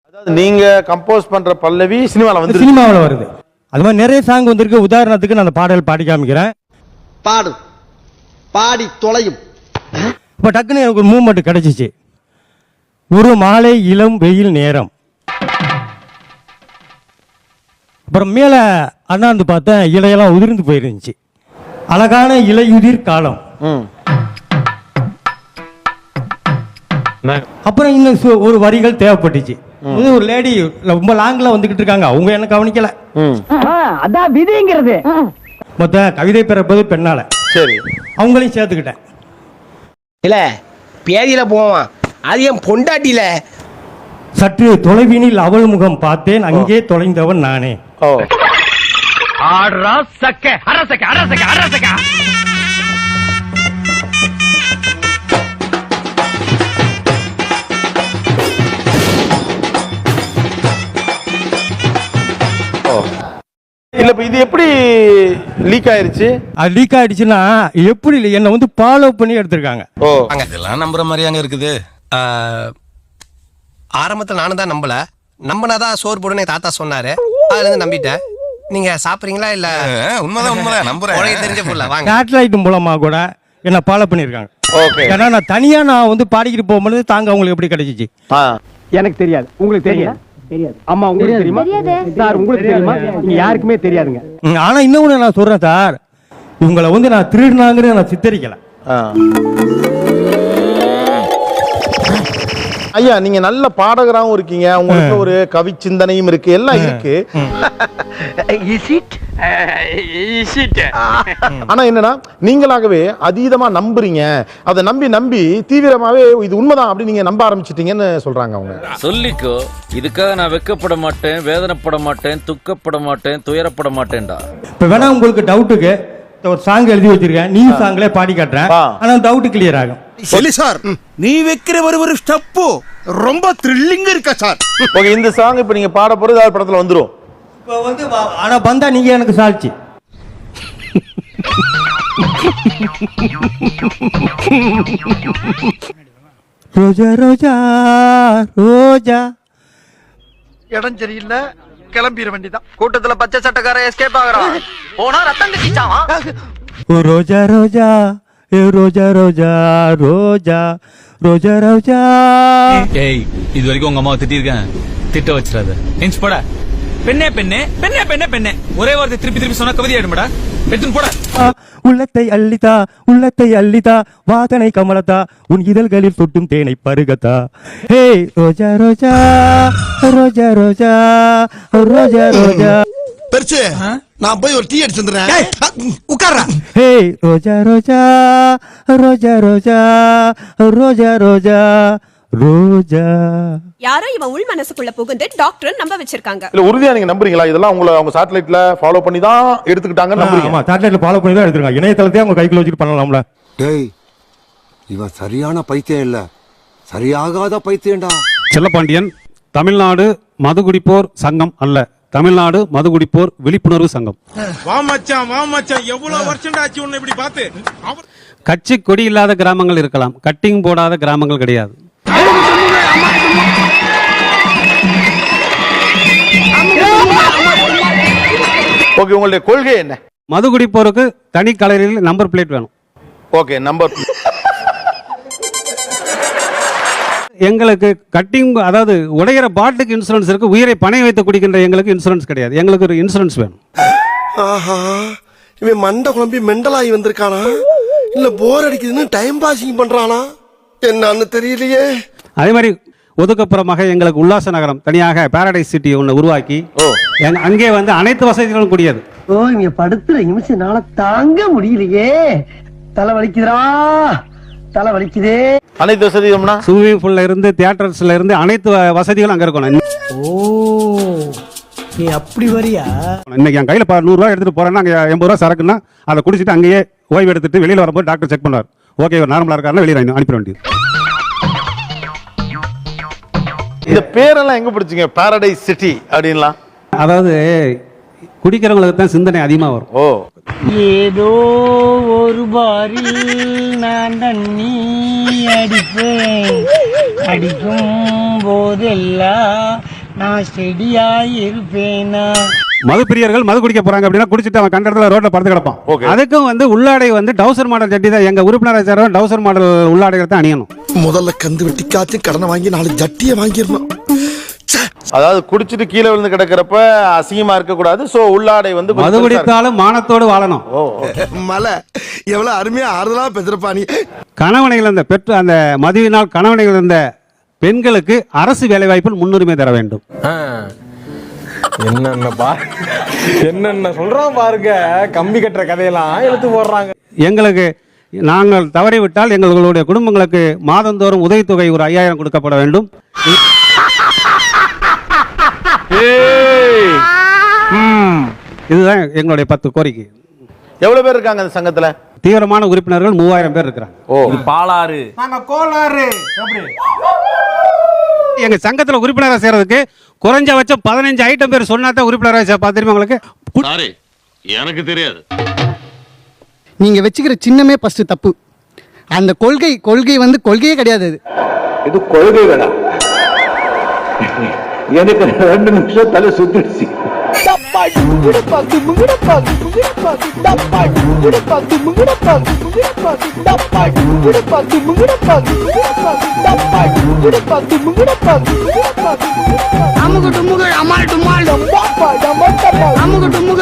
அதாவது நீங்க கம்போஸ் பண்ற பல்லவி சினிமாவில் வருது. அது மாதிரி நிறைய சாங் வந்திருக்கு. உதாரணத்துக்கு நான் அந்த பாடல் பாடி காமிக்கிறேன். பாடு, பாடி தொலையும். இப்போ டக்குன்னு எனக்கு ஒரு மூவ்மெண்ட் கிடைச்சிச்சு. ஒரு மாலை இளம் வெயில் நேரம். அப்புறம் மேலே அண்ணாந்து பார்த்தேன், இலையெல்லாம் உதிர்ந்து போயிருந்துச்சு. அழகான இலையுதிர் காலம். அப்புறம் இன்னும் ஒரு வரிகள் தேவைப்பட்டுச்சு. ஒரு லேடி ரொம்ப லாங்ல வந்துகிட்டு இருக்காங்க, அவங்க என்ன கவனிக்கல. அதான் விதிங்கிறது. மொத்த கவிதை பிறப்பது பெண்ணால. சரி, அவங்களையும் சேர்த்துக்கிட்டேன். இல்ல பேதியில போவான், அது என் பொண்டாட்டியில. சற்று தொலைவினில் அவள் முகம் பார்த்தேன், அங்கே தொலைந்தவன் நானே. இல்ல இப்ப இது எப்படி லீக் ஆயிருச்சு? அது லீக் ஆயிடுச்சுன்னா எப்படி என்ன வந்து ஃபாலோ பண்ணி எடுத்திருக்காங்க. இதெல்லாம் நம்புற மாதிரியாங்க இருக்குது. ஆரம்பத்தில் நானும் தான் நம்பினாதான் சோறு போடுன்னு தாத்தா சொன்னாரு. அதுல இருந்து நம்பிட்டேன். நீங்க சாப்பிடுறீங்களா? இல்ல உண்மைதான் நம்புறேன். தெரிஞ்ச புள்ள வாங்க. சேட்டலைட் மூலமா கூட என்ன ஃபாலோ பண்ணிருக்காங்க. ஏன்னா நான் தனியா நான் வந்து பாடிக்கிட்டு போகும்போது தாங்க அவங்களுக்கு எப்படி கிடைச்சிச்சு எனக்கு தெரியாது. உங்களுக்கு தெரியாது? அம்மா உங்களுக்கு தெரியுமா? சார் உங்களுக்கு தெரியுமா? நீங்க யாருக்குமே தெரியாதுங்க. ஆனா இன்னொன்னு நான் சொல்றேன் சார், இவங்களை வந்து நான் திருடினாங்கன்னு நான் சித்தரிக்கல. ஐயா, நீங்க நல்ல பாடகராகவும் இருக்கீங்க, உங்களுக்கு ஒரு கவி சிந்தனையும் இருக்கு, எல்லாம் இருக்கு. ஆனா என்னன்னா நீங்களாகவே அதீதமா நம்புறீங்க. அதை நம்பி தீவிரமாவே இது உண்மைதான் அப்படி நீங்க நம்ப ஆரம்பிச்சிட்டீங்கன்னு சொல்றாங்க அவங்க. சொல்லிக்கோ, இதுக்காக நான் வெக்கப்பட மாட்டேன், வேதனைப்பட மாட்டேன், துக்கப்பட மாட்டேன், துயரப்பட மாட்டேன்டா. இப்ப வேணா உங்களுக்கு டவுட்டுக்கு ஒரு சாங் எழுதி வச்சிருக்கேன், நீ சாங்ல பாடி காட்டுறேன். ஆனா டவுட் கிளியர் ஆகும். சொல்லி சார், நீ வைக்கிற ஒரு ஸ்டெப் ரொம்ப த்ரில்லிங்கா இருக்கா சார். ஓகே, இந்த சாங் இப்ப நீங்க பாட போறது ஏதாவது படத்துல வந்துரும். இப்ப வந்து ஆனா வந்தா நீங்க எனக்கு சாட்சி. ரோஜா ரோஜா ரோஜா. இடம் சரியில்லை, கிளம்பிட வேண்டியதான். கூட்டத்துல பச்சை சட்டக்கார எஸ்கேப் ஆகுறான். போனா ரத்தம் கட்டிச்சாவா. ரோஜா ரோஜா ரோஜா ரோஜா ரோஜா ரோஜா ரோஜா. ஏய், இது வரைக்கும் உங்க அம்மாவை திட்டிருக்கேன், திட்ட வச்சிடாத. இன்ச் போட. பெண்ணே பெண்ணே பெண்ணே பெண்ணே பெண்ணே ஒரே வார்த்தை திருப்பி சொன்னா கவிதை ஆயிடுமாடா. பெட்டன் போட. உள்ளத்தை அள்ளிதா உள்ளத்தை அள்ளிதா வாதனை கமலதா உன் இதழ்களில் தொட்டும் தேனை பருகதா. ஹே ரோஜா ரோஜா ரோஜா ரோஜா ரோஜா ரோஜா. பெருசு, நான் போய் ஒரு டீ அடிச்சு வந்துடுறேன். உட்கார்றா. ஹே ரோஜா ரோஜா ரோஜா ரோஜா ரோஜா ரோஜா ரோஜா. யாரோ இவன் உள் மனசுக்குள்ள புகுந்து டாக்டர் நம்ப வச்சிருக்காங்க. இல்ல உறுதியா நீங்க நம்புறீங்களா? இதெல்லாம் அவங்க சேட்டலைட்ல ஃபாலோ பண்ணி தான் எடுத்துக்கிட்டாங்கன்னு நம்புறீங்க? ஆமா, சேட்டலைட்ல ஃபாலோ பண்ணி தான் எடுத்துருக்காங்க. இணையதளத்தையே அவங்க கைக்குள்ள வச்சுட்டு பண்ணலாம்ல. டேய், இவன் சரியான பைத்தியம் இல்ல, சரியாகாத பைத்தியம்டா. செல்லப்பாண்டியன் தமிழ்நாடு மதுகுடிப்போர் சங்கம் அல்ல, தமிழ்நாடு மதுகுடிப்போர் விழிப்புணர்வு சங்கம். வா மச்சான் எவ்வளவு வருஷம் ஆச்சு உன்னை இப்படி பார்த்து. கட்சி கொடி இல்லாத கிராமங்கள் இருக்கலாம், கட்டிங் போடாத கிராமங்கள் கிடையாது. ஓகே, உங்களுடைய கொள்கை என்ன? மதுகுடிப்போருக்கு தனி கலரில் நம்பர் பிளேட் வேணும். Okay, number. எங்களுக்கு கட்டிங், அதாவது உடையிற பாட்டுக்கு இன்சூரன்ஸ் இருக்கு, உயிரை பணை வைத்து குடிக்கின்ற எங்களுக்கு இன்சூரன்ஸ் கிடையாது. எங்களுக்கு ஒரு இன்சூரன்ஸ் வேணும். ஆஹா, இவன் மண்டை குழம்பி மெண்டலாகி வந்திருக்கானா இல்ல போர் அடிக்குதுன்னு டைம் பாசிங் பண்றானா என்னன்னு தெரியலையே. அதே மாதிரி ஒதுக்கப்புறமாக எங்களுக்கு உல்லாச நகரம் தனியாக பாரடைஸ் சிட்டி ஒன்று உருவாக்கி அங்கே வந்து அனைத்து வசதிகளும் கூடியது. ஓ, இங்க படுத்துற நிமிஷம்னால தாங்க முடியலையே. தலை வலிக்குதுடா, தலை வலிக்குதே. அனைத்து வசதிகள்னா ஸ்விமிங் பூல்ல இருந்து தியேட்டர்ஸ்ல இருந்து அனைத்து வசதிகளும் அங்க இருக்கணும். ஓ, நீ அப்படி வரியா? இன்னைக்கு என் கையில 100 ரூபாய் எடுத்துட்டு போறேன்னா அங்க 80 ரூபாய் சரக்குன்னா அதை குடிச்சிட்டு அங்கேயே ஓய்வு எடுத்துட்டு வெளியில வரும்போது டாக்டர் செக் பண்ணுவார். ஓகே, ஒரு நார்மலா இருக்காருன்னா வெளியில அனுப்பிட வேண்டியது. இந்த பேரெல்லாம் எங்க பிடிச்சிங்க? பாரடைஸ் சிட்டி அப்படின்லாம். அதாவது குடிக்கிறவங்களுக்கு தான் சிந்தனை அதிகமா வரும். ஓ, ஏதோ ஒரு பாரில் நான் தண்ணி அடிப்பேன், அடிக்கும் போதெல்லாம் நான் செடியாய் இருப்பேனா? மது பிரியர்கள் மது குடிக்க போறாங்க அப்படின்னா குடிச்சிட்டு அவன் கண்ட இடத்துல ரோட்ல படுத்து Okay. கிடப்பான். அதுக்கும் வந்து உள்ளாடை வந்து டவுசர் மாடல் ஜட்டி தான். எங்க உறுப்பினரை சேர்ந்தவன் டவுசர் மாடல் உள்ளாடைகளை தான் அணியணும். முதல்ல கந்து வெட்டிக்காச்சும் கடனை வாங்கி 4 ஜட்டியை வாங்கிடணும். அதாவது குடிச்சிட்டு கீழே விழுந்து கிடக்கிறப்ப அசிங்கமா இருக்க கூடாது. சோ உள்ளாடை வந்து கொஞ்சம் மது பெருசா குடித்தாலும் மானத்தோடு வாழணும். இருக்கணும். மலை எவ்வளவு அருமையா ஆறுதலா பெற்றிருப்பா நீ. கணவனை இழந்த பெற்று அந்த மதுவினால் கணவனை இழந்த பெண்களுக்கு அரசு வேலைவாய்ப்பில் முன்னுரிமை தர வேண்டும். என்னென்ன சொல்றான் பாருங்க, கம்பி கட்டுற கதையெல்லாம் எடுத்து போடுறாங்க. எங்களுக்கு நாங்கள் தவறிவிட்டால் எங்களுடைய குடும்பங்களுக்கு மாதந்தோறும் உதவித்தொகை ஒரு 5000 கொடுக்கப்பட வேண்டும். இதுதான் எங்களுடைய 10 கோரிக்கை. எவ்வளவு பேர் இருக்காங்க அந்த சங்கத்துல? தீவிரமான உறுப்பினர்கள் 3000 பேர் இருக்கிறாங்க. பாலாறு எங்க சங்கத்துல உறுப்பினராக சேர்றதுக்கு குறைஞ்சபட்சம் 15 ஐட்டம் பேர் சொன்னா தான் உறுப்பினராக பார்த்துருமா உங்களுக்கு? எனக்கு தெரியாது. நீங்க வச்சுக்கிற சின்னமே ஃபர்ஸ்ட் தப்பு. அந்த கொள்கை வந்து கொள்கையே கிடையாது. இது கொள்கை வேணாம். எனக்கு 2 நிமிஷம் தலை சுத்திடுச்சு. அமுகு டுமுகு அமால் டுமால் அமுகு டுமுகு